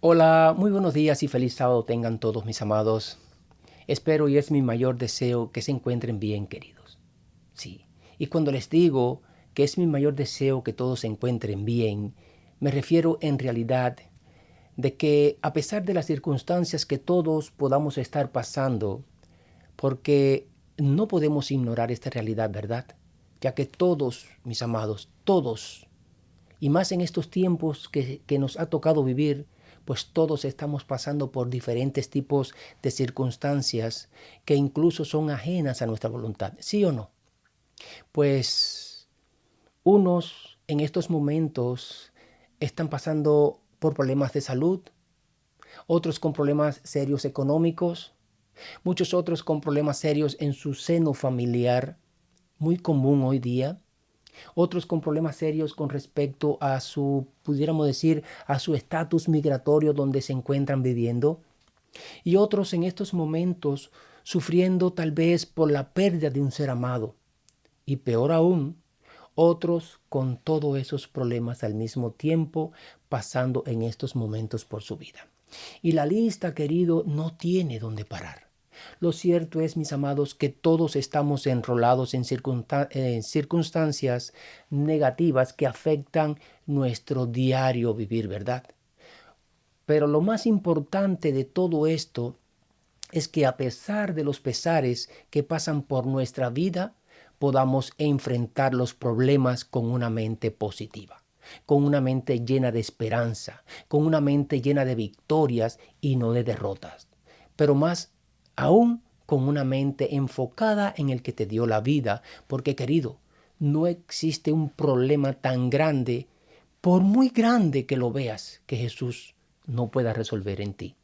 Hola, muy buenos días y feliz sábado tengan todos mis amados. Espero y es mi mayor deseo que se encuentren bien, queridos. Sí, y cuando les digo que es mi mayor deseo que todos se encuentren bien, me refiero en realidad de que a pesar de las circunstancias que todos podamos estar pasando, porque no podemos ignorar esta realidad, ¿verdad? Ya que todos, mis amados, todos y más en estos tiempos que nos ha tocado vivir, pues todos estamos pasando por diferentes tipos de circunstancias que incluso son ajenas a nuestra voluntad, ¿sí o no? Pues unos en estos momentos están pasando por problemas de salud, otros con problemas serios económicos, muchos otros con problemas serios en su seno familiar, muy común hoy día, otros con problemas serios con respecto a su, pudiéramos decir, a su estatus migratorio donde se encuentran viviendo, y otros en estos momentos sufriendo tal vez por la pérdida de un ser amado, y peor aún, otros con todos esos problemas al mismo tiempo pasando en estos momentos por su vida. Y la lista, querido, no tiene dónde parar. Lo cierto es, mis amados, que todos estamos enrolados en circunstancias negativas que afectan nuestro diario vivir, ¿verdad? Pero lo más importante de todo esto es que a pesar de los pesares que pasan por nuestra vida, podamos enfrentar los problemas con una mente positiva, con una mente llena de esperanza, con una mente llena de victorias y no de derrotas. Pero más aún con una mente enfocada en el que te dio la vida, porque querido, no existe un problema tan grande, por muy grande que lo veas, que Jesús no pueda resolver en ti.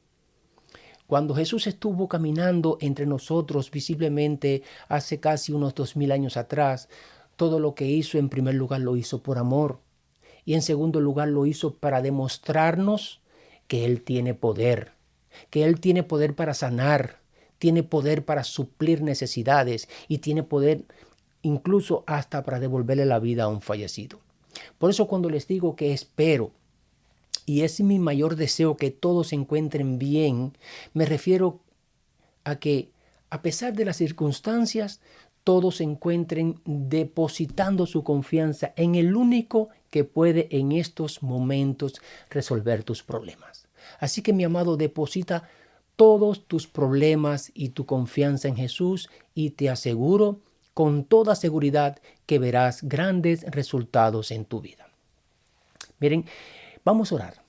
Cuando Jesús estuvo caminando entre nosotros visiblemente hace casi unos 2000 años atrás, todo lo que hizo en primer lugar lo hizo por amor y en segundo lugar lo hizo para demostrarnos que Él tiene poder, que Él tiene poder para sanar, tiene poder para suplir necesidades y tiene poder incluso hasta para devolverle la vida a un fallecido. Por eso cuando les digo que espero y es mi mayor deseo que todos se encuentren bien, me refiero a que, a pesar de las circunstancias, todos se encuentren depositando su confianza en el único que puede en estos momentos resolver tus problemas. Así que, mi amado, deposita todos tus problemas y tu confianza en Jesús y te aseguro con toda seguridad que verás grandes resultados en tu vida. Miren, vamos a orar.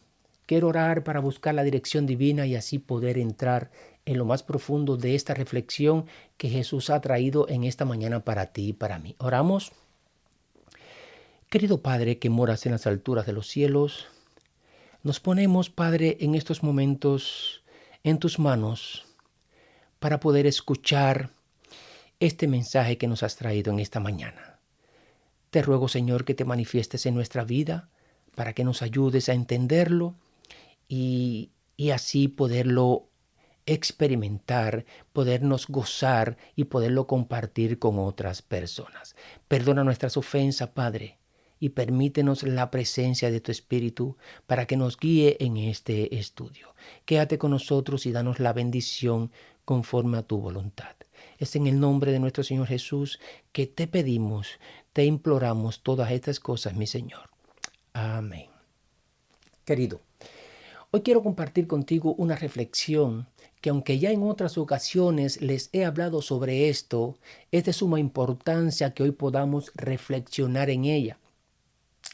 Quiero orar para buscar la dirección divina y así poder entrar en lo más profundo de esta reflexión que Jesús ha traído en esta mañana para ti y para mí. Oramos. Querido Padre que moras en las alturas de los cielos, nos ponemos, Padre, en estos momentos en tus manos para poder escuchar este mensaje que nos has traído en esta mañana. Te ruego, Señor, que te manifiestes en nuestra vida para que nos ayudes a entenderlo y así poderlo experimentar, podernos gozar y poderlo compartir con otras personas. Perdona nuestras ofensas, Padre, y permítenos la presencia de tu Espíritu para que nos guíe en este estudio. Quédate con nosotros y danos la bendición conforme a tu voluntad. Es en el nombre de nuestro Señor Jesús que te pedimos, te imploramos todas estas cosas, mi Señor. Amén. Querido, hoy quiero compartir contigo una reflexión que aunque ya en otras ocasiones les he hablado sobre esto, es de suma importancia que hoy podamos reflexionar en ella,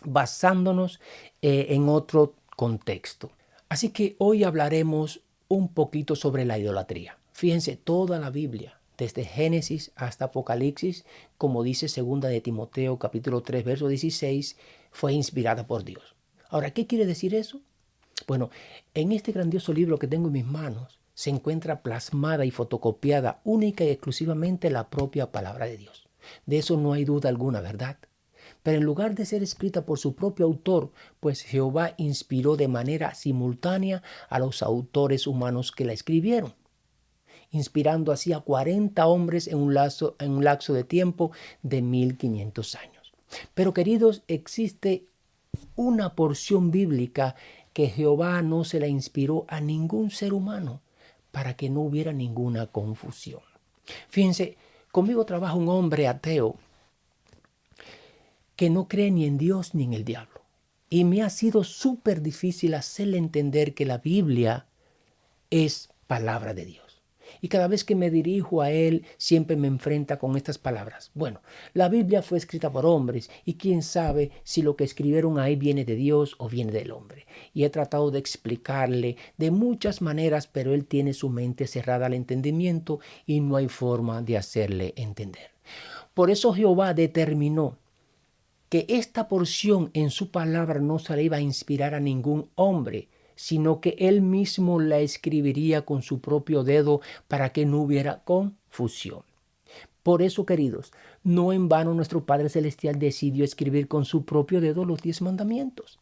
basándonos en otro contexto. Así que hoy hablaremos un poquito sobre la idolatría. Fíjense, toda la Biblia, desde Génesis hasta Apocalipsis, como dice 2 de Timoteo capítulo 3, verso 16, fue inspirada por Dios. Ahora, ¿qué quiere decir eso? Bueno, en este grandioso libro que tengo en mis manos se encuentra plasmada y fotocopiada única y exclusivamente la propia palabra de Dios. De eso no hay duda alguna, ¿verdad? Pero en lugar de ser escrita por su propio autor, pues Jehová inspiró de manera simultánea a los autores humanos que la escribieron, inspirando así a 40 hombres en un lapso de tiempo de 1500 años. Pero queridos, existe una porción bíblica que Jehová no se la inspiró a ningún ser humano para que no hubiera ninguna confusión. Fíjense, conmigo trabaja un hombre ateo que no cree ni en Dios ni en el diablo. Y me ha sido súper difícil hacerle entender que la Biblia es palabra de Dios. Y cada vez que me dirijo a él, siempre me enfrenta con estas palabras. Bueno, la Biblia fue escrita por hombres y quién sabe si lo que escribieron ahí viene de Dios o viene del hombre. Y he tratado de explicarle de muchas maneras, pero él tiene su mente cerrada al entendimiento y no hay forma de hacerle entender. Por eso Jehová determinó que esta porción en su palabra no se le iba a inspirar a ningún hombre, sino que él mismo la escribiría con su propio dedo para que no hubiera confusión. Por eso, queridos, no en vano nuestro Padre Celestial decidió escribir con su propio dedo los 10 mandamientos,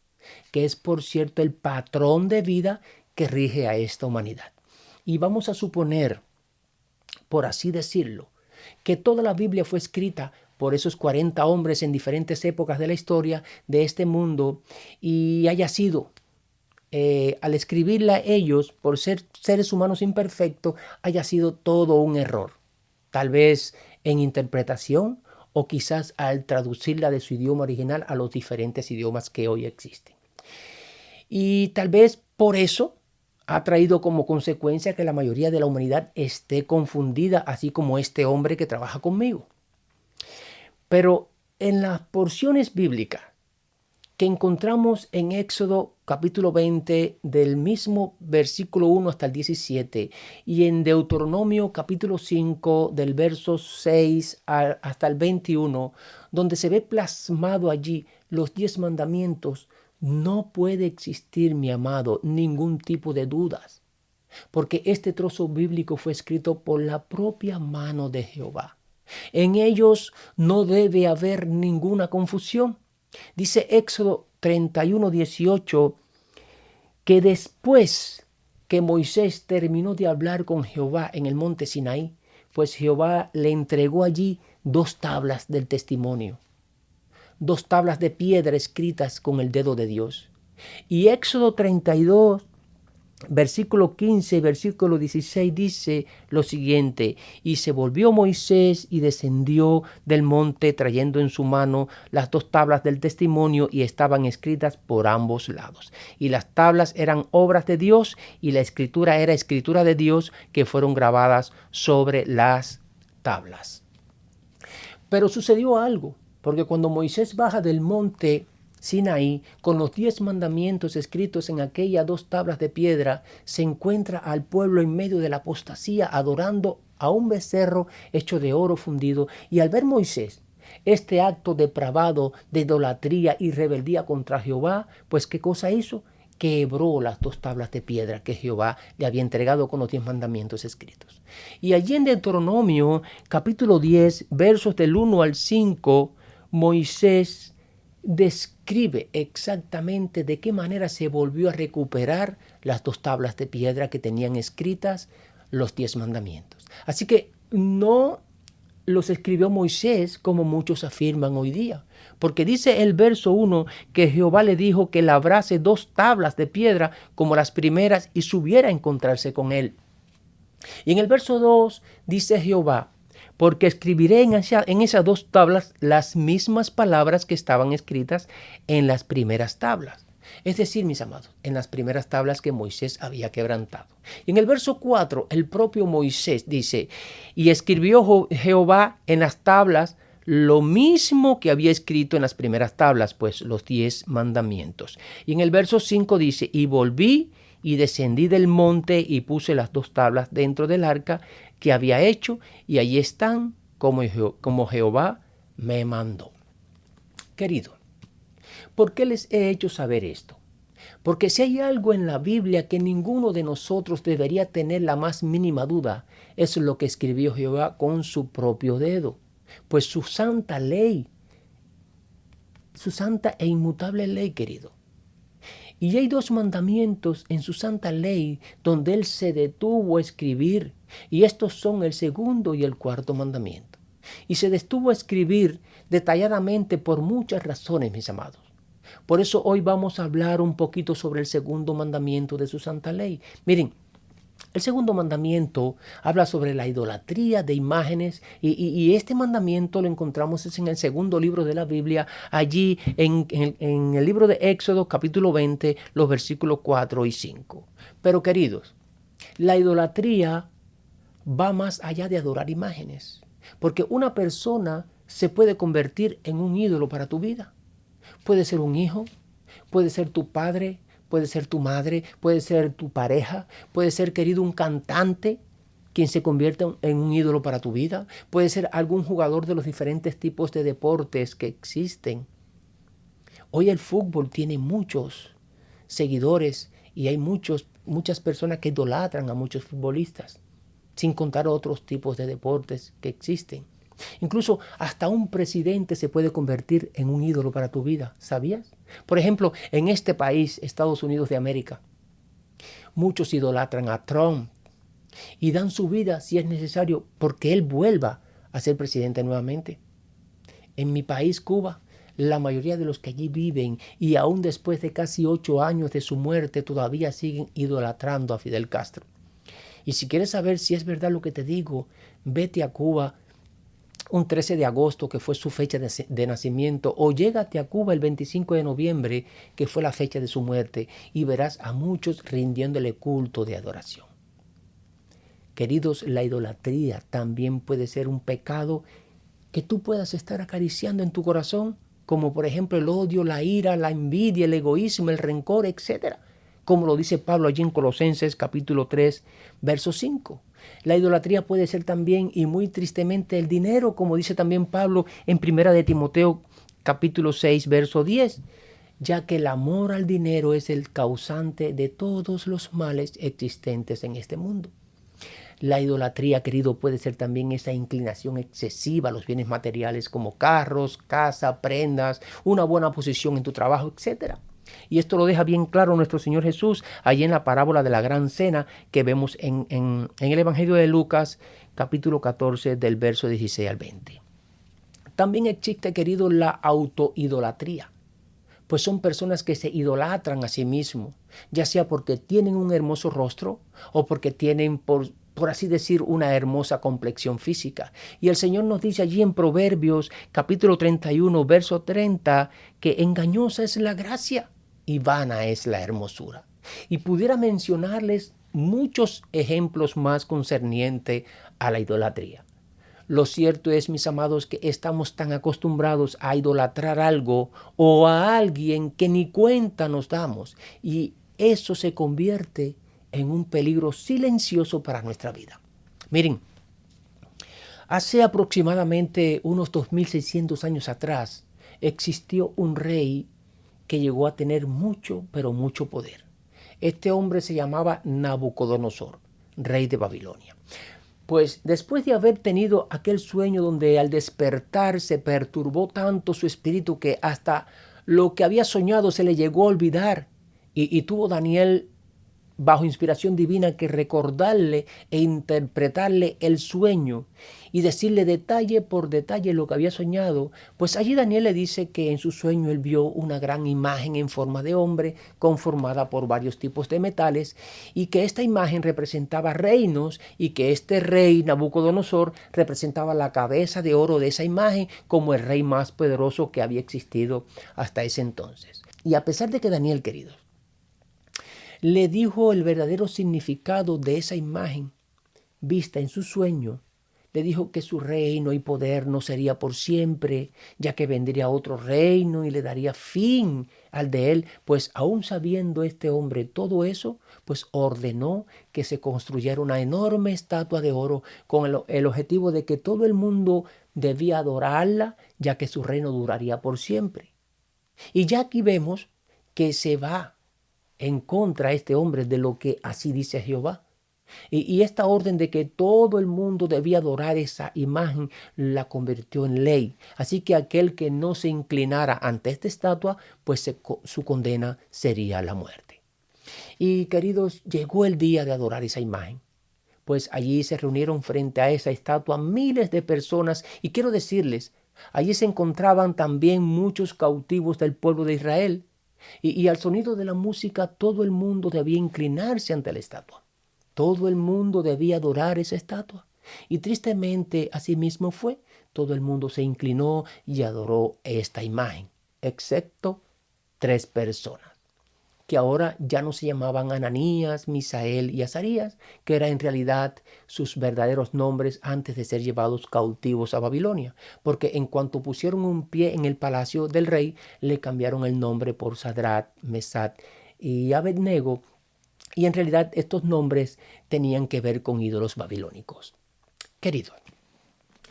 que es, por cierto, el patrón de vida que rige a esta humanidad. Y vamos a suponer, por así decirlo, que toda la Biblia fue escrita por esos 40 hombres en diferentes épocas de la historia de este mundo y haya sido al escribirla ellos, por ser seres humanos imperfectos, haya sido todo un error. Tal vez en interpretación o quizás al traducirla de su idioma original a los diferentes idiomas que hoy existen. Y tal vez por eso ha traído como consecuencia que la mayoría de la humanidad esté confundida, así como este hombre que trabaja conmigo. Pero en las porciones bíblicas que encontramos en Éxodo capítulo 20 del mismo versículo 1 hasta el 17 y en Deuteronomio capítulo 5 del verso 6 hasta el 21, donde se ve plasmado allí los 10 mandamientos, no puede existir, mi amado, ningún tipo de dudas, porque este trozo bíblico fue escrito por la propia mano de Jehová. En ellos no debe haber ninguna confusión. Dice Éxodo 31:18 que después que Moisés terminó de hablar con Jehová en el monte Sinaí, pues Jehová le entregó allí 2 tablas del testimonio, 2 tablas de piedra escritas con el dedo de Dios. Y Éxodo 32, versículo 15 y versículo 16 dice lo siguiente: y se volvió Moisés y descendió del monte trayendo en su mano las 2 tablas del testimonio y estaban escritas por ambos lados. Y las tablas eran obras de Dios y la escritura era escritura de Dios que fueron grabadas sobre las tablas. Pero sucedió algo, porque cuando Moisés baja del monte Sinaí, con los 10 mandamientos escritos en aquellas 2 tablas de piedra, se encuentra al pueblo en medio de la apostasía adorando a un becerro hecho de oro fundido. Y al ver Moisés este acto depravado de idolatría y rebeldía contra Jehová, pues ¿qué cosa hizo? Quebró las 2 tablas de piedra que Jehová le había entregado con los 10 mandamientos escritos. Y allí en Deuteronomio capítulo 10, versos del 1 al 5, Moisés describe exactamente de qué manera se volvió a recuperar las 2 tablas de piedra que tenían escritas los 10 mandamientos. Así que no los escribió Moisés como muchos afirman hoy día, porque dice el verso 1 que Jehová le dijo que labrase 2 tablas de piedra como las primeras y subiera a encontrarse con él. Y en el verso 2 dice Jehová: porque escribiré en esas 2 tablas las mismas palabras que estaban escritas en las primeras tablas. Es decir, mis amados, en las primeras tablas que Moisés había quebrantado. Y en el verso 4, el propio Moisés dice: y escribió Jehová en las tablas lo mismo que había escrito en las primeras tablas, pues los 10 mandamientos. Y en el verso 5 dice: y volví y descendí del monte y puse las 2 tablas dentro del arca que había hecho, y allí están como Jehová me mandó. Querido, ¿por qué les he hecho saber esto? Porque si hay algo en la Biblia que ninguno de nosotros debería tener la más mínima duda, es lo que escribió Jehová con su propio dedo. Pues su santa ley, su santa e inmutable ley, querido. Y hay 2 mandamientos en su santa ley donde él se detuvo a escribir. Y estos son el 2º y el 4º mandamiento. Y se detuvo a escribir detalladamente por muchas razones, mis amados. Por eso hoy vamos a hablar un poquito sobre el segundo mandamiento de su santa ley. Miren, el segundo mandamiento habla sobre la idolatría de imágenes y este mandamiento lo encontramos en el segundo libro de la Biblia, allí en el libro de Éxodo capítulo 20, los versículos 4 y 5. Pero queridos, la idolatría va más allá de adorar imágenes, porque una persona se puede convertir en un ídolo para tu vida. Puede ser un hijo, puede ser tu padre, puede ser tu madre, puede ser tu pareja, puede ser, querido, un cantante quien se convierte en un ídolo para tu vida, puede ser algún jugador de los diferentes tipos de deportes que existen. Hoy el fútbol tiene muchos seguidores y hay muchas personas que idolatran a muchos futbolistas, sin contar otros tipos de deportes que existen. Incluso hasta un presidente se puede convertir en un ídolo para tu vida, ¿sabías? Por ejemplo, en este país, Estados Unidos de América, muchos idolatran a Trump y dan su vida si es necesario porque él vuelva a ser presidente nuevamente. En mi país, Cuba, la mayoría de los que allí viven y aún después de casi 8 años de su muerte todavía siguen idolatrando a Fidel Castro. Y si quieres saber si es verdad lo que te digo, vete a Cuba un 13 de agosto, que fue su fecha de nacimiento, o llégate a Cuba el 25 de noviembre, que fue la fecha de su muerte, y verás a muchos rindiéndole culto de adoración. Queridos, la idolatría también puede ser un pecado que tú puedas estar acariciando en tu corazón, como por ejemplo el odio, la ira, la envidia, el egoísmo, el rencor, etc. Como lo dice Pablo allí en Colosenses capítulo 3, verso 5. La idolatría puede ser también, y muy tristemente, el dinero, como dice también Pablo en Primera de Timoteo capítulo 6, verso 10, ya que el amor al dinero es el causante de todos los males existentes en este mundo. La idolatría, querido, puede ser también esa inclinación excesiva a los bienes materiales como carros, casa, prendas, una buena posición en tu trabajo, etc. Y esto lo deja bien claro nuestro Señor Jesús allí en la parábola de la gran cena que vemos en el Evangelio de Lucas, capítulo 14, del verso 16 al 20. También existe, querido, la autoidolatría, pues son personas que se idolatran a sí mismos, ya sea porque tienen un hermoso rostro o porque tienen, por así decir, una hermosa complexión física. Y el Señor nos dice allí en Proverbios capítulo 31, verso 30, que engañosa es la gracia y vana es la hermosura. Y pudiera mencionarles muchos ejemplos más concernientes a la idolatría. Lo cierto es, mis amados, que estamos tan acostumbrados a idolatrar algo o a alguien que ni cuenta nos damos, y eso se convierte en un peligro silencioso para nuestra vida. Miren, hace aproximadamente unos 2600 años atrás existió un rey que llegó a tener mucho, pero mucho poder. Este hombre se llamaba Nabucodonosor, rey de Babilonia. Pues después de haber tenido aquel sueño donde al despertar se perturbó tanto su espíritu que hasta lo que había soñado se le llegó a olvidar, y tuvo Daniel, bajo inspiración divina, que recordarle e interpretarle el sueño y decirle detalle por detalle lo que había soñado. Pues allí Daniel le dice que en su sueño él vio una gran imagen en forma de hombre conformada por varios tipos de metales, y que esta imagen representaba reinos, y que este rey Nabucodonosor representaba la cabeza de oro de esa imagen como el rey más poderoso que había existido hasta ese entonces. Y a pesar de que Daniel, queridos, le dijo el verdadero significado de esa imagen vista en su sueño, le dijo que su reino y poder no sería por siempre, ya que vendría otro reino y le daría fin al de él. Pues aún sabiendo este hombre todo eso, pues ordenó que se construyera una enorme estatua de oro con el objetivo de que todo el mundo debía adorarla, ya que su reino duraría por siempre. Y ya aquí vemos que se va en contra este hombre de lo que así dice Jehová. Y esta orden de que todo el mundo debía adorar esa imagen la convirtió en ley. Así que aquel que no se inclinara ante esta estatua, pues su condena sería la muerte. Y queridos, llegó el día de adorar esa imagen. Pues allí se reunieron frente a esa estatua miles de personas, y quiero decirles, Allí se encontraban también muchos cautivos del pueblo de Israel. Y al sonido de la música todo el mundo debía inclinarse ante la estatua. Todo el mundo debía adorar esa estatua. Y tristemente así mismo fue. Todo el mundo se inclinó y adoró esta imagen, excepto 3 personas, que ahora ya no se llamaban Ananías, Misael y Azarías, que eran en realidad sus verdaderos nombres antes de ser llevados cautivos a Babilonia, porque en cuanto pusieron un pie en el palacio del rey, le cambiaron el nombre por Sadrach, Mesach y Abednego, y en realidad estos nombres tenían que ver con ídolos babilónicos. Queridos,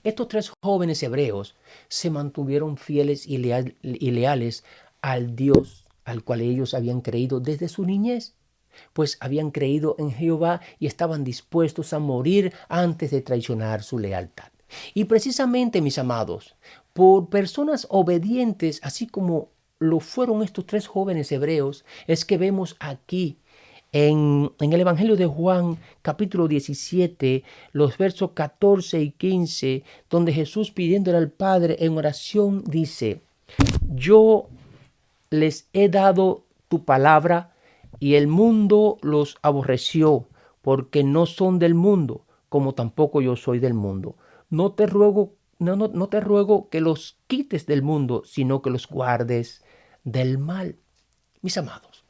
estos 3 jóvenes hebreos se mantuvieron fieles y leales al Dios al cual ellos habían creído desde su niñez, pues habían creído en Jehová y estaban dispuestos a morir antes de traicionar su lealtad. Y precisamente, mis amados, por personas obedientes, así como lo fueron estos 3 jóvenes hebreos, es que vemos aquí en el Evangelio de Juan, capítulo 17, los versos 14 y 15, donde Jesús, pidiéndole al Padre en oración, dice: yo les he dado tu palabra y el mundo los aborreció, porque no son del mundo, como tampoco yo soy del mundo. No te ruego, no te ruego que los quites del mundo, sino que los guardes del mal. Mis amados,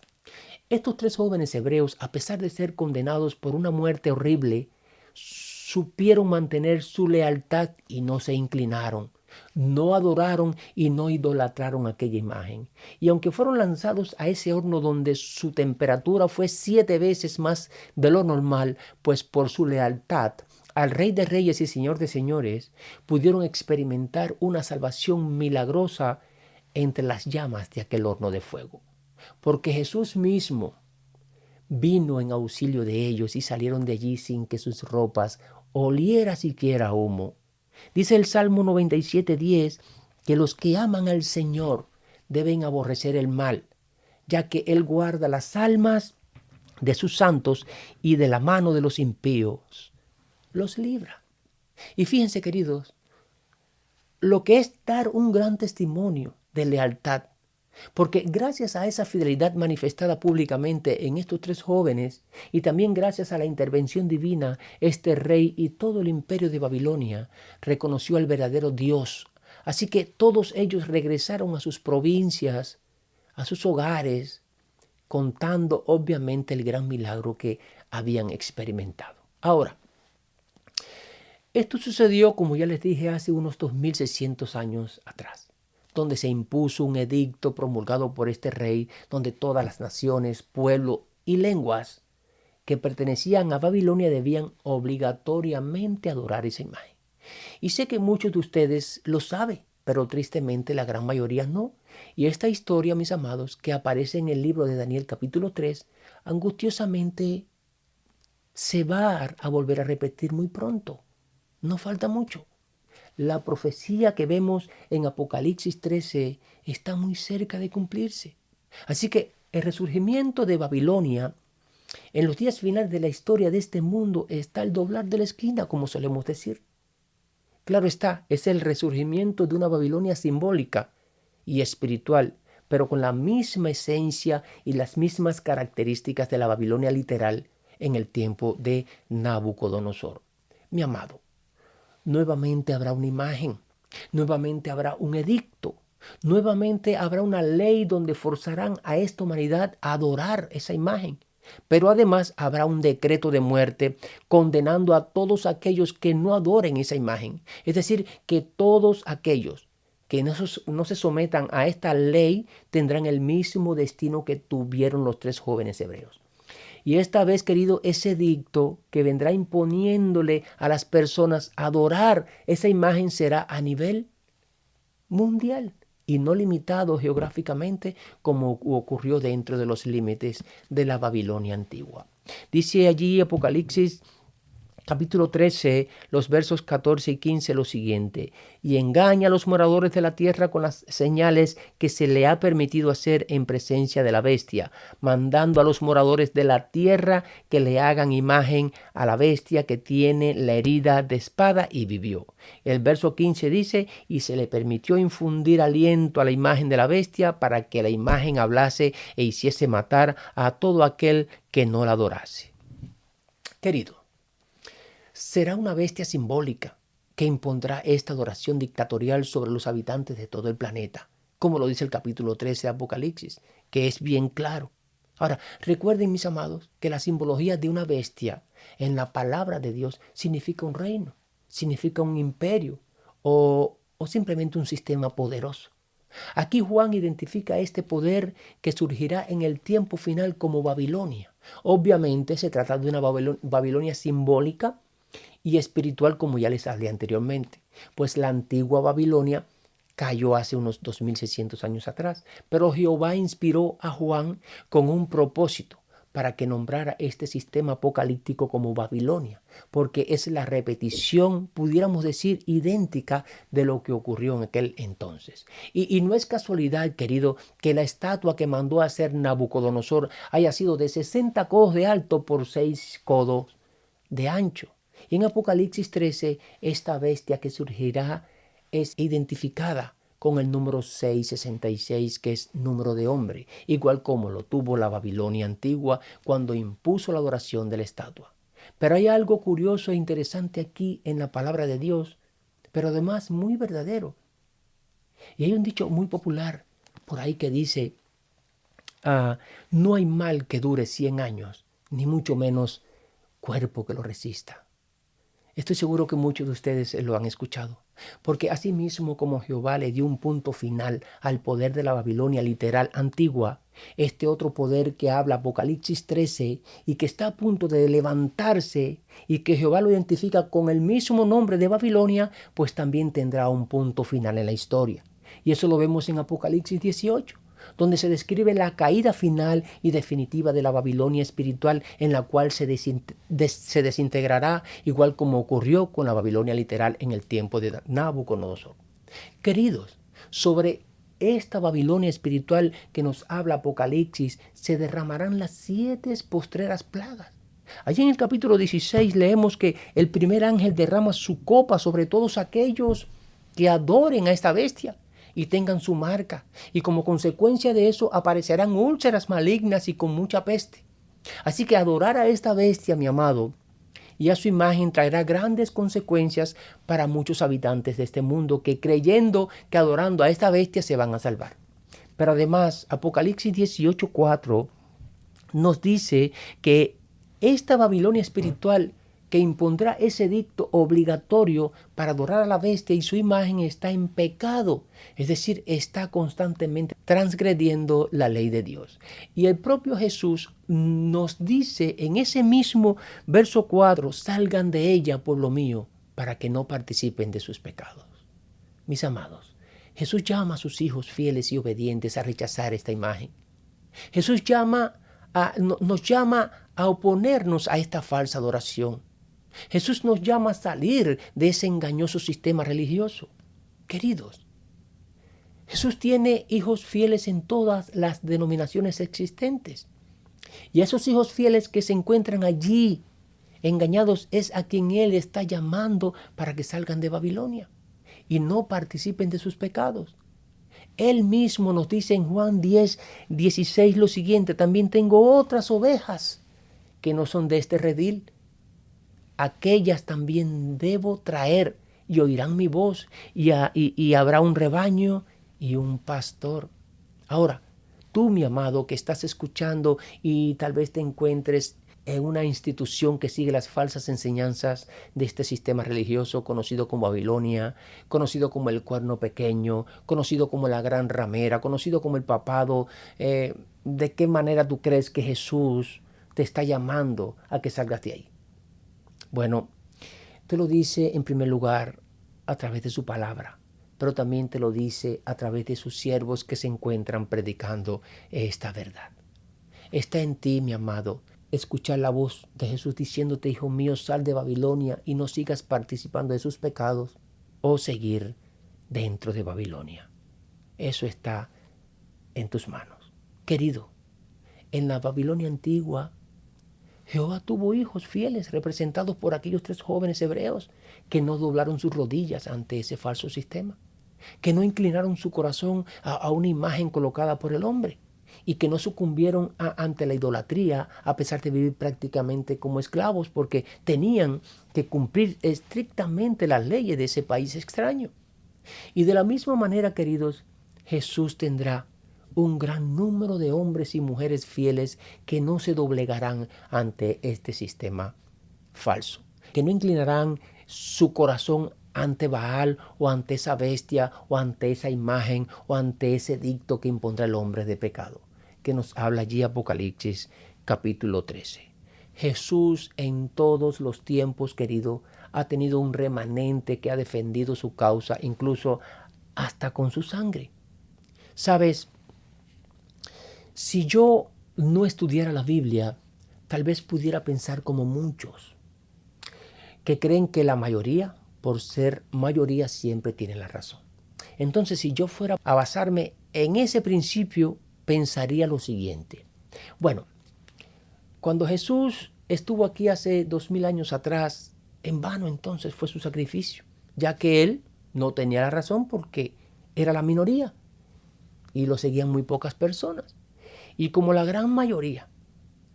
estos 3 jóvenes hebreos, a pesar de ser condenados por una muerte horrible, supieron mantener su lealtad y no se inclinaron. No adoraron y no idolatraron aquella imagen. Y aunque fueron lanzados a ese horno donde su temperatura fue 7 veces más de lo normal, pues por su lealtad al Rey de Reyes y Señor de Señores, pudieron experimentar una salvación milagrosa entre las llamas de aquel horno de fuego. Porque Jesús mismo vino en auxilio de ellos y salieron de allí sin que sus ropas oliera siquiera humo. Dice el Salmo 97:10 que los que aman al Señor deben aborrecer el mal, ya que Él guarda las almas de sus santos y de la mano de los impíos los libra. Y fíjense, queridos, lo que es dar un gran testimonio de lealtad, porque gracias a esa fidelidad manifestada públicamente en estos 3 jóvenes y también gracias a la intervención divina, este rey y todo el imperio de Babilonia reconoció al verdadero Dios. Así que todos ellos regresaron a sus provincias, a sus hogares, contando obviamente el gran milagro que habían experimentado. Ahora, esto sucedió, como ya les dije, hace unos 2600 años atrás, donde se impuso un edicto promulgado por este rey, donde todas las naciones, pueblos y lenguas que pertenecían a Babilonia debían obligatoriamente adorar esa imagen. Y sé que muchos de ustedes lo saben, pero tristemente la gran mayoría no. Y esta historia, mis amados, que aparece en el libro de Daniel capítulo 3, angustiosamente se va a volver a repetir muy pronto. No falta mucho. La profecía que vemos en Apocalipsis 13 está muy cerca de cumplirse. Así que el resurgimiento de Babilonia en los días finales de la historia de este mundo está al doblar de la esquina, como solemos decir. Claro está, es el resurgimiento de una Babilonia simbólica y espiritual, pero con la misma esencia y las mismas características de la Babilonia literal en el tiempo de Nabucodonosor. Mi amado, nuevamente habrá una imagen, nuevamente habrá un edicto, nuevamente habrá una ley donde forzarán a esta humanidad a adorar esa imagen. Pero además habrá un decreto de muerte condenando a todos aquellos que no adoren esa imagen. Es decir, que todos aquellos que no se sometan a esta ley tendrán el mismo destino que tuvieron los 3 jóvenes hebreos. Y esta vez, querido, ese edicto que vendrá imponiéndole a las personas adorar esa imagen será a nivel mundial y no limitado geográficamente como ocurrió dentro de los límites de la Babilonia antigua. Dice allí Apocalipsis capítulo 13, los versos 14 y 15, lo siguiente: y engaña a los moradores de la tierra con las señales que se le ha permitido hacer en presencia de la bestia, mandando a los moradores de la tierra que le hagan imagen a la bestia que tiene la herida de espada y vivió. El verso 15 dice: y se le permitió infundir aliento a la imagen de la bestia para que la imagen hablase e hiciese matar a todo aquel que no la adorase. Querido, será una bestia simbólica que impondrá esta adoración dictatorial sobre los habitantes de todo el planeta, como lo dice el capítulo 13 de Apocalipsis, que es bien claro. Ahora, recuerden, mis amados, que la simbología de una bestia en la palabra de Dios significa un reino, significa un imperio o simplemente un sistema poderoso. Aquí Juan identifica este poder que surgirá en el tiempo final como Babilonia. Obviamente se trata de una Babilonia simbólica y espiritual, como ya les hablé anteriormente, pues la antigua Babilonia cayó hace unos 2600 años atrás, pero Jehová inspiró a Juan con un propósito para que nombrara este sistema apocalíptico como Babilonia, porque es la repetición, pudiéramos decir, idéntica de lo que ocurrió en aquel entonces. Y no es casualidad, querido, que la estatua que mandó a hacer Nabucodonosor haya sido de 60 codos de alto por 6 codos de ancho. Y en Apocalipsis 13, esta bestia que surgirá es identificada con el número 666, que es número de hombre, igual como lo tuvo la Babilonia antigua cuando impuso la adoración de la estatua. Pero hay algo curioso e interesante aquí en la palabra de Dios, pero además muy verdadero. Y hay un dicho muy popular por ahí que dice, no hay mal que dure 100 años, ni mucho menos cuerpo que lo resista. Estoy seguro que muchos de ustedes lo han escuchado, porque así mismo como Jehová le dio un punto final al poder de la Babilonia literal antigua, este otro poder que habla Apocalipsis 13 y que está a punto de levantarse y que Jehová lo identifica con el mismo nombre de Babilonia, pues también tendrá un punto final en la historia. Y eso lo vemos en Apocalipsis 18. Donde se describe la caída final y definitiva de la Babilonia espiritual, en la cual se desintegrará, igual como ocurrió con la Babilonia literal en el tiempo de Nabucodonosor. Queridos, sobre esta Babilonia espiritual que nos habla Apocalipsis, se derramarán las 7 postreras plagas. Allí en el capítulo 16 leemos que el primer ángel derrama su copa sobre todos aquellos que adoren a esta bestia y tengan su marca, y como consecuencia de eso aparecerán úlceras malignas y con mucha peste. Así que adorar a esta bestia, mi amado, y a su imagen traerá grandes consecuencias para muchos habitantes de este mundo que creyendo que adorando a esta bestia se van a salvar. Pero además, Apocalipsis 18:4 nos dice que esta Babilonia espiritual que impondrá ese edicto obligatorio para adorar a la bestia y su imagen está en pecado, es decir, está constantemente transgrediendo la ley de Dios. Y el propio Jesús nos dice en ese mismo verso 4, salgan de ella, pueblo mío, para que no participen de sus pecados. Mis amados, Jesús llama a sus hijos fieles y obedientes a rechazar esta imagen. Jesús nos llama a oponernos a esta falsa adoración. Jesús nos llama a salir de ese engañoso sistema religioso. Queridos, Jesús tiene hijos fieles en todas las denominaciones existentes. Y a esos hijos fieles que se encuentran allí engañados es a quien Él está llamando para que salgan de Babilonia y no participen de sus pecados. Él mismo nos dice en Juan 10:16 lo siguiente: también tengo otras ovejas que no son de este redil. Aquellas también debo traer y oirán mi voz y habrá un rebaño y un pastor. Ahora, tú, mi amado, que estás escuchando y tal vez te encuentres en una institución que sigue las falsas enseñanzas de este sistema religioso conocido como Babilonia, conocido como el cuerno pequeño, conocido como la gran ramera, conocido como el papado, ¿de qué manera tú crees que Jesús te está llamando a que salgas de ahí? Bueno, te lo dice en primer lugar a través de su palabra, pero también te lo dice a través de sus siervos que se encuentran predicando esta verdad. Está en ti, mi amado, escuchar la voz de Jesús diciéndote, hijo mío, sal de Babilonia y no sigas participando de sus pecados, o seguir dentro de Babilonia. Eso está en tus manos. Querido, en la Babilonia antigua, Jehová tuvo hijos fieles representados por aquellos 3 jóvenes hebreos que no doblaron sus rodillas ante ese falso sistema, que no inclinaron su corazón a una imagen colocada por el hombre y que no sucumbieron ante la idolatría a pesar de vivir prácticamente como esclavos porque tenían que cumplir estrictamente las leyes de ese país extraño. Y de la misma manera, queridos, Jesús tendrá un gran número de hombres y mujeres fieles que no se doblegarán ante este sistema falso, que no inclinarán su corazón ante Baal o ante esa bestia o ante esa imagen o ante ese edicto que impondrá el hombre de pecado, que nos habla allí Apocalipsis capítulo 13. Jesús en todos los tiempos, querido, ha tenido un remanente que ha defendido su causa, incluso hasta con su sangre. ¿Sabes? Si yo no estudiara la Biblia, tal vez pudiera pensar como muchos, que creen que la mayoría, por ser mayoría, siempre tiene la razón. Entonces, si yo fuera a basarme en ese principio, pensaría lo siguiente. Bueno, cuando Jesús estuvo aquí hace 2000 años atrás, en vano entonces fue su sacrificio, ya que él no tenía la razón porque era la minoría y lo seguían muy pocas personas. Y como la gran mayoría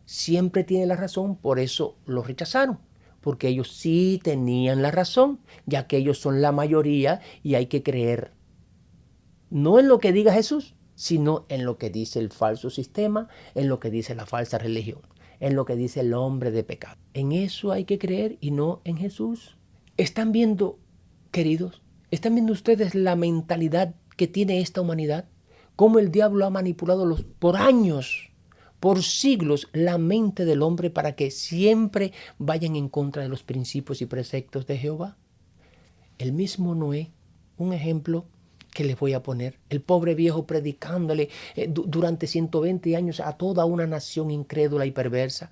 siempre tiene la razón, por eso lo rechazaron, porque ellos sí tenían la razón, ya que ellos son la mayoría y hay que creer no en lo que diga Jesús, sino en lo que dice el falso sistema, en lo que dice la falsa religión, en lo que dice el hombre de pecado. En eso hay que creer y no en Jesús. ¿Están viendo, queridos? ¿Están viendo ustedes la mentalidad que tiene esta humanidad? Cómo el diablo ha manipulado por años, por siglos, la mente del hombre para que siempre vayan en contra de los principios y preceptos de Jehová. El mismo Noé, un ejemplo que les voy a poner, el pobre viejo predicándole durante 120 años a toda una nación incrédula y perversa.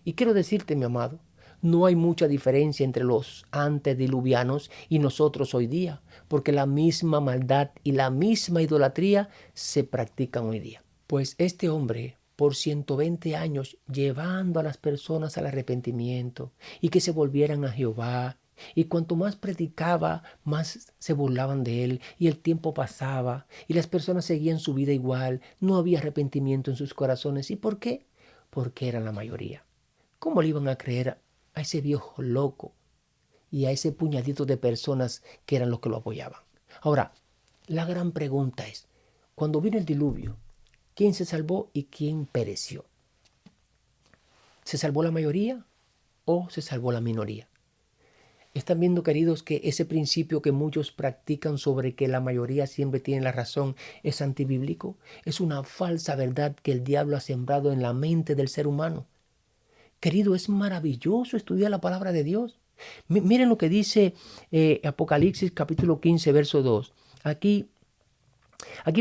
Y quiero decirte, mi amado, no hay mucha diferencia entre los antediluvianos y nosotros hoy día, porque la misma maldad y la misma idolatría se practican hoy día. Pues este hombre, por 120 años, llevando a las personas al arrepentimiento y que se volvieran a Jehová, y cuanto más predicaba, más se burlaban de él, y el tiempo pasaba, y las personas seguían su vida igual, no había arrepentimiento en sus corazones. ¿Y por qué? Porque eran la mayoría. ¿Cómo le iban a creer a ese viejo loco y a ese puñadito de personas que eran los que lo apoyaban? Ahora, la gran pregunta es, cuando vino el diluvio, ¿quién se salvó y quién pereció? ¿Se salvó la mayoría o se salvó la minoría? Están viendo, queridos, que ese principio que muchos practican sobre que la mayoría siempre tiene la razón es antibíblico. Es una falsa verdad que el diablo ha sembrado en la mente del ser humano. Querido, es maravilloso estudiar la palabra de Dios. Miren lo que dice Apocalipsis capítulo 15, verso 2. Aquí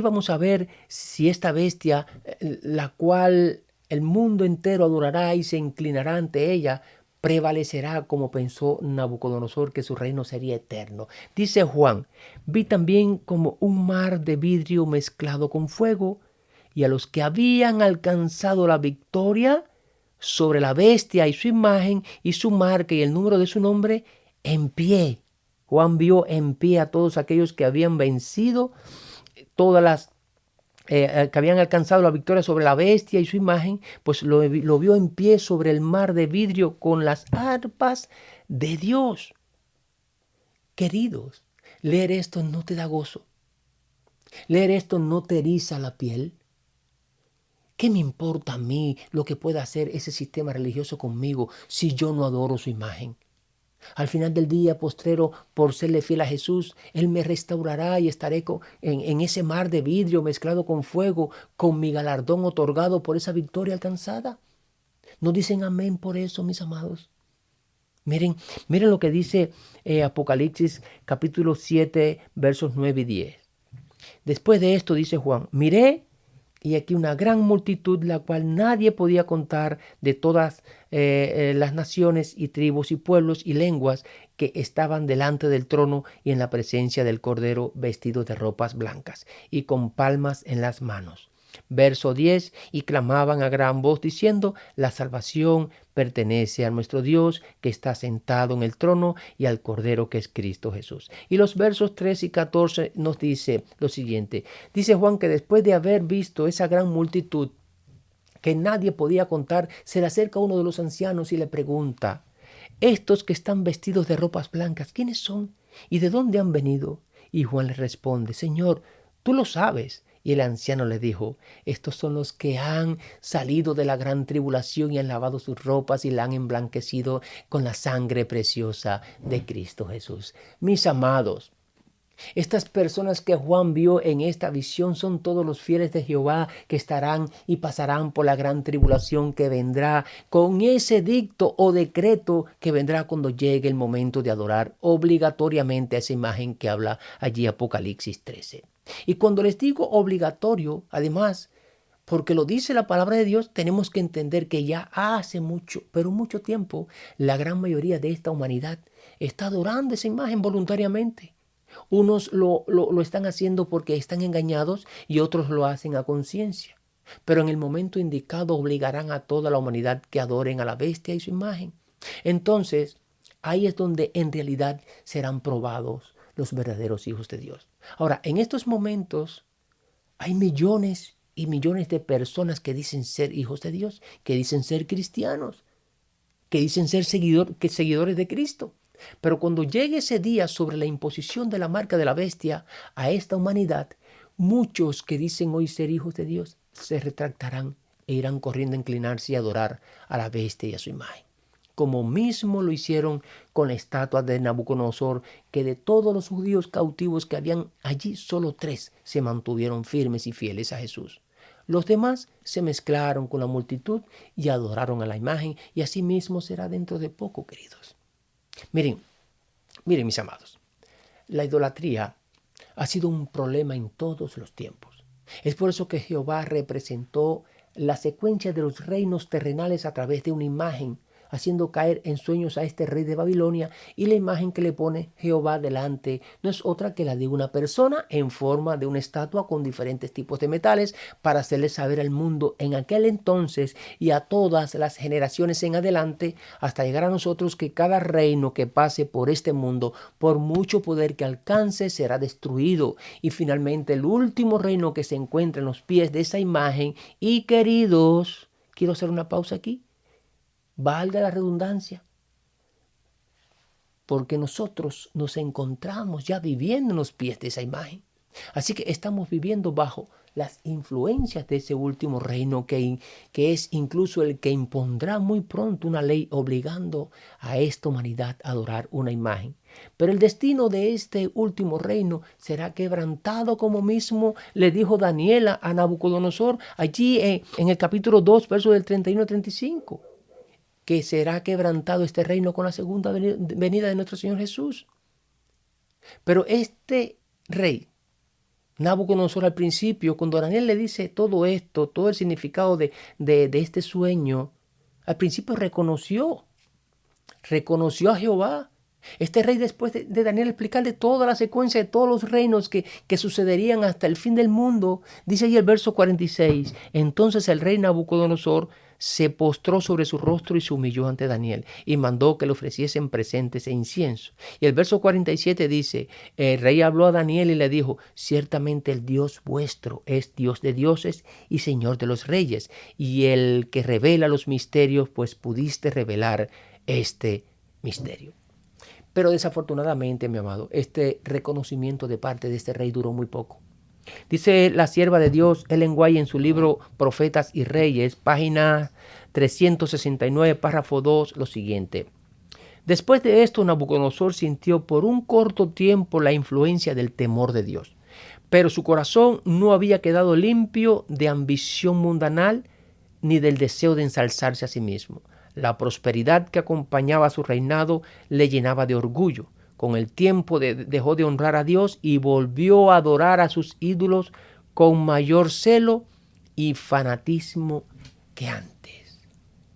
vamos a ver si esta bestia, la cual el mundo entero adorará y se inclinará ante ella, prevalecerá como pensó Nabucodonosor, que su reino sería eterno. Dice Juan, vi también como un mar de vidrio mezclado con fuego, y a los que habían alcanzado la victoria sobre la bestia y su imagen y su marca y el número de su nombre, en pie. Juan vio en pie a todos aquellos que habían vencido, todas las que habían alcanzado la victoria sobre la bestia y su imagen, pues lo vio en pie sobre el mar de vidrio con las arpas de Dios. Queridos, leer esto no te da gozo. Leer esto no te eriza la piel. ¿Qué me importa a mí lo que pueda hacer ese sistema religioso conmigo si yo no adoro su imagen? Al final del día postrero, por serle fiel a Jesús, Él me restaurará y estaré en ese mar de vidrio mezclado con fuego, con mi galardón otorgado por esa victoria alcanzada. ¿No dicen amén por eso, mis amados? Miren lo que dice Apocalipsis capítulo 7, versos 9 y 10. Después de esto dice Juan, miré Y aquí una gran multitud, la cual nadie podía contar, de todas las naciones y tribus y pueblos y lenguas que estaban delante del trono y en la presencia del Cordero, vestidos de ropas blancas y con palmas en las manos. Verso 10, y clamaban a gran voz diciendo: la salvación pertenece a nuestro Dios que está sentado en el trono y al Cordero que es Cristo Jesús. Y los versos 13 y 14 nos dice lo siguiente. Dice Juan que después de haber visto esa gran multitud que nadie podía contar, se le acerca uno de los ancianos y le pregunta: estos que están vestidos de ropas blancas, ¿quiénes son? ¿Y de dónde han venido? Y Juan le responde: Señor, tú lo sabes. Y el anciano le dijo: estos son los que han salido de la gran tribulación y han lavado sus ropas y la han emblanquecido con la sangre preciosa de Cristo Jesús. Mis amados, estas personas que Juan vio en esta visión son todos los fieles de Jehová que estarán y pasarán por la gran tribulación que vendrá con ese dicto o decreto que vendrá cuando llegue el momento de adorar obligatoriamente a esa imagen que habla allí Apocalipsis 13. Y cuando les digo obligatorio, además, porque lo dice la palabra de Dios, tenemos que entender que ya hace mucho, pero mucho tiempo, la gran mayoría de esta humanidad está adorando esa imagen voluntariamente. Unos lo están haciendo porque están engañados y otros lo hacen a conciencia. Pero en el momento indicado obligarán a toda la humanidad que adoren a la bestia y su imagen. Entonces, ahí es donde en realidad serán probados los verdaderos hijos de Dios. Ahora, en estos momentos hay millones y millones de personas que dicen ser hijos de Dios, que dicen ser cristianos, que dicen ser seguidores de Cristo. Pero cuando llegue ese día sobre la imposición de la marca de la bestia a esta humanidad, muchos que dicen hoy ser hijos de Dios se retractarán e irán corriendo a inclinarse y adorar a la bestia y a su imagen. Como mismo lo hicieron con la estatua de Nabucodonosor, que de todos los judíos cautivos que habían allí, solo 3 se mantuvieron firmes y fieles a Jesús. Los demás se mezclaron con la multitud y adoraron a la imagen, y así mismo será dentro de poco, queridos. Miren, mis amados, la idolatría ha sido un problema en todos los tiempos. Es por eso que Jehová representó la secuencia de los reinos terrenales a través de una imagen, haciendo caer en sueños a este rey de Babilonia, y la imagen que le pone Jehová delante no es otra que la de una persona en forma de una estatua con diferentes tipos de metales, para hacerle saber al mundo en aquel entonces y a todas las generaciones en adelante, hasta llegar a nosotros, que cada reino que pase por este mundo, por mucho poder que alcance, será destruido, y finalmente el último reino que se encuentra en los pies de esa imagen. Y queridos, quiero hacer una pausa aquí. Valga la redundancia, porque nosotros nos encontramos ya viviendo en los pies de esa imagen. Así que estamos viviendo bajo las influencias de ese último reino que es incluso el que impondrá muy pronto una ley obligando a esta humanidad a adorar una imagen. Pero el destino de este último reino será quebrantado, como mismo le dijo Daniel a Nabucodonosor allí en el capítulo 2, versos del 31 al 35. Que será quebrantado este reino con la segunda venida de nuestro Señor Jesús. Pero este rey, Nabucodonosor, al principio, cuando Daniel le dice todo esto, todo el significado de este sueño, al principio reconoció a Jehová. Este rey, después de Daniel explicarle toda la secuencia de todos los reinos que sucederían hasta el fin del mundo, dice ahí el verso 46, entonces el rey Nabucodonosor se postró sobre su rostro y se humilló ante Daniel, y mandó que le ofreciesen presentes e incienso. Y el verso 47 dice, el rey habló a Daniel y le dijo: ciertamente el Dios vuestro es Dios de dioses y Señor de los reyes, y el que revela los misterios, pues pudiste revelar este misterio. Pero desafortunadamente, mi amado, este reconocimiento de parte de este rey duró muy poco. Dice la sierva de Dios, Ellen White, en su libro Profetas y Reyes, página 369, párrafo 2, lo siguiente. Después de esto, Nabucodonosor sintió por un corto tiempo la influencia del temor de Dios, pero su corazón no había quedado limpio de ambición mundanal ni del deseo de ensalzarse a sí mismo. La prosperidad que acompañaba a su reinado le llenaba de orgullo. Con el tiempo dejó de honrar a Dios y volvió a adorar a sus ídolos con mayor celo y fanatismo que antes.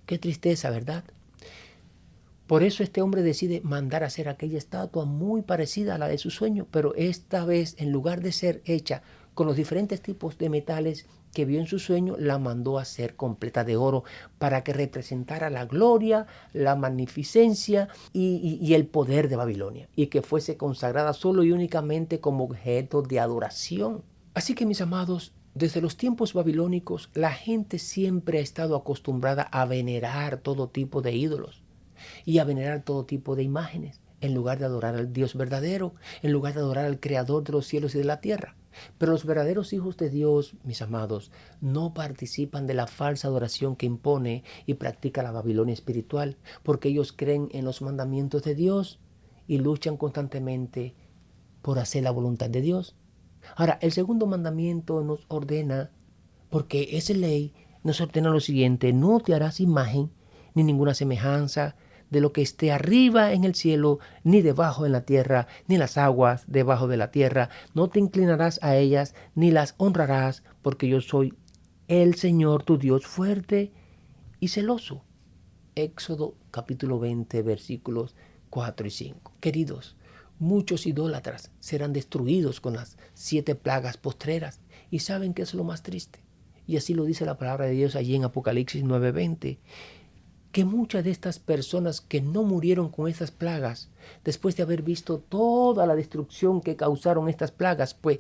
Qué tristeza, ¿verdad? Por eso este hombre decide mandar a hacer aquella estatua muy parecida a la de su sueño, pero esta vez, en lugar de ser hecha con los diferentes tipos de metales que vio en su sueño, la mandó a hacer completa de oro para que representara la gloria, la magnificencia y el poder de Babilonia, y que fuese consagrada solo y únicamente como objeto de adoración. Así que, mis amados, desde los tiempos babilónicos, la gente siempre ha estado acostumbrada a venerar todo tipo de ídolos y a venerar todo tipo de imágenes, en lugar de adorar al Dios verdadero, en lugar de adorar al Creador de los cielos y de la tierra. Pero los verdaderos hijos de Dios, mis amados, no participan de la falsa adoración que impone y practica la Babilonia espiritual, porque ellos creen en los mandamientos de Dios y luchan constantemente por hacer la voluntad de Dios. Ahora, el segundo mandamiento nos ordena, porque esa ley nos ordena lo siguiente: no te harás imagen ni ninguna semejanza de lo que esté arriba en el cielo, ni debajo en la tierra, ni las aguas debajo de la tierra. No te inclinarás a ellas, ni las honrarás, porque yo soy el Señor tu Dios fuerte y celoso. Éxodo capítulo 20, versículos 4 y 5. Queridos, muchos idólatras serán destruidos con las 7 plagas postreras. ¿Y saben qué es lo más triste? Y así lo dice la palabra de Dios allí en Apocalipsis 9:20. Que muchas de estas personas que no murieron con estas plagas, después de haber visto toda la destrucción que causaron estas plagas, pues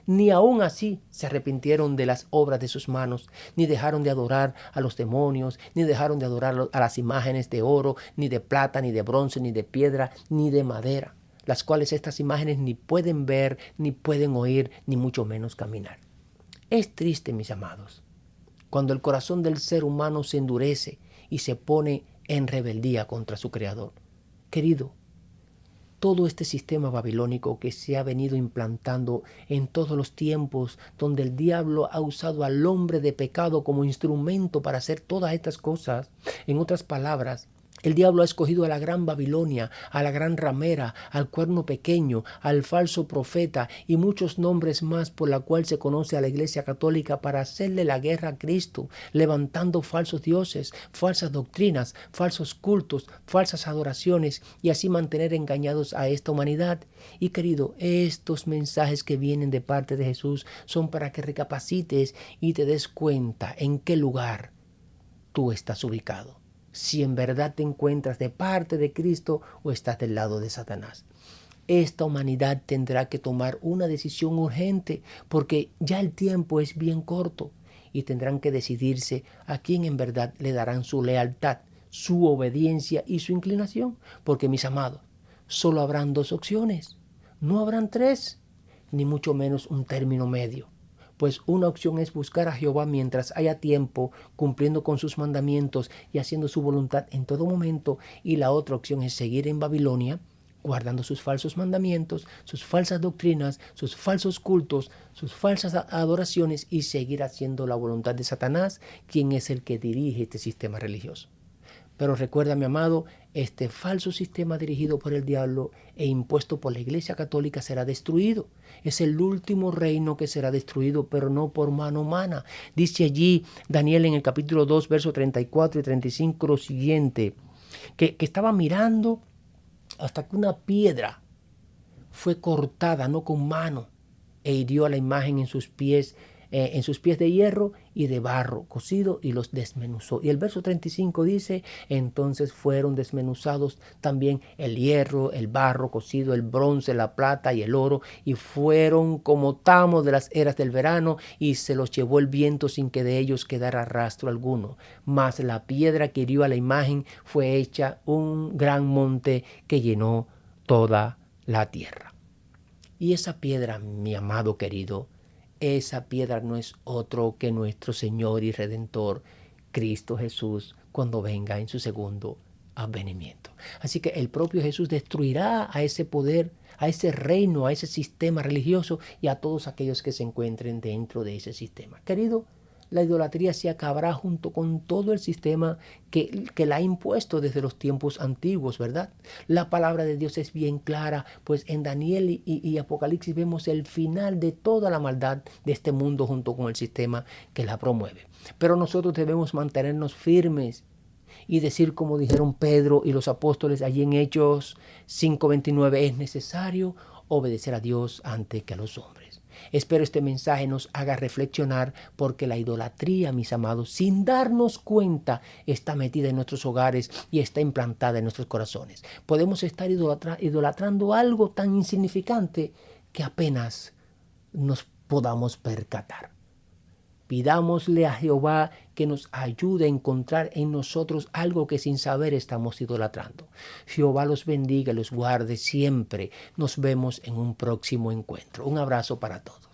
ni aún así se arrepintieron de las obras de sus manos, ni dejaron de adorar a los demonios, ni dejaron de adorar a las imágenes de oro, ni de plata, ni de bronce, ni de piedra, ni de madera, las cuales estas imágenes ni pueden ver, ni pueden oír, ni mucho menos caminar. Es triste, mis amados, cuando el corazón del ser humano se endurece y se pone en rebeldía contra su Creador. Querido, todo este sistema babilónico que se ha venido implantando en todos los tiempos, donde el diablo ha usado al hombre de pecado como instrumento para hacer todas estas cosas, en otras palabras, el diablo ha escogido a la gran Babilonia, a la gran ramera, al cuerno pequeño, al falso profeta y muchos nombres más por la cual se conoce a la Iglesia Católica para hacerle la guerra a Cristo, levantando falsos dioses, falsas doctrinas, falsos cultos, falsas adoraciones y así mantener engañados a esta humanidad. Y querido, estos mensajes que vienen de parte de Jesús son para que recapacites y te des cuenta en qué lugar tú estás ubicado. Si en verdad te encuentras de parte de Cristo o estás del lado de Satanás. Esta humanidad tendrá que tomar una decisión urgente porque ya el tiempo es bien corto y tendrán que decidirse a quién en verdad le darán su lealtad, su obediencia y su inclinación. Porque, mis amados, solo habrán 2 opciones, no habrán 3, ni mucho menos un término medio. Pues una opción es buscar a Jehová mientras haya tiempo, cumpliendo con sus mandamientos y haciendo su voluntad en todo momento. Y la otra opción es seguir en Babilonia, guardando sus falsos mandamientos, sus falsas doctrinas, sus falsos cultos, sus falsas adoraciones y seguir haciendo la voluntad de Satanás, quien es el que dirige este sistema religioso. Pero recuerda, mi amado, este falso sistema dirigido por el diablo e impuesto por la Iglesia Católica será destruido. Es el último reino que será destruido, pero no por mano humana. Dice allí Daniel en el capítulo 2, versos 34 y 35 lo siguiente, que estaba mirando hasta que una piedra fue cortada, no con mano, e hirió a la imagen en sus pies de hierro y de barro cocido y los desmenuzó. Y el verso 35 dice: entonces fueron desmenuzados también el hierro, el barro cocido, el bronce, la plata y el oro, y fueron como tamo de las eras del verano, y se los llevó el viento sin que de ellos quedara rastro alguno. Mas la piedra que hirió a la imagen fue hecha un gran monte que llenó toda la tierra. Y esa piedra, mi amado querido, esa piedra no es otro que nuestro Señor y Redentor, Cristo Jesús, cuando venga en su segundo advenimiento. Así que el propio Jesús destruirá a ese poder, a ese reino, a ese sistema religioso y a todos aquellos que se encuentren dentro de ese sistema. Querido, la idolatría se acabará junto con todo el sistema que la ha impuesto desde los tiempos antiguos, ¿verdad? La palabra de Dios es bien clara, pues en Daniel y Apocalipsis vemos el final de toda la maldad de este mundo junto con el sistema que la promueve. Pero nosotros debemos mantenernos firmes y decir como dijeron Pedro y los apóstoles allí en Hechos 5:29, es necesario obedecer a Dios antes que a los hombres. Espero este mensaje nos haga reflexionar, porque la idolatría, mis amados, sin darnos cuenta, está metida en nuestros hogares y está implantada en nuestros corazones. Podemos estar idolatrando algo tan insignificante que apenas nos podamos percatar. Pidámosle a Jehová que nos ayude a encontrar en nosotros algo que sin saber estamos idolatrando. Jehová los bendiga y los guarde siempre. Nos vemos en un próximo encuentro. Un abrazo para todos.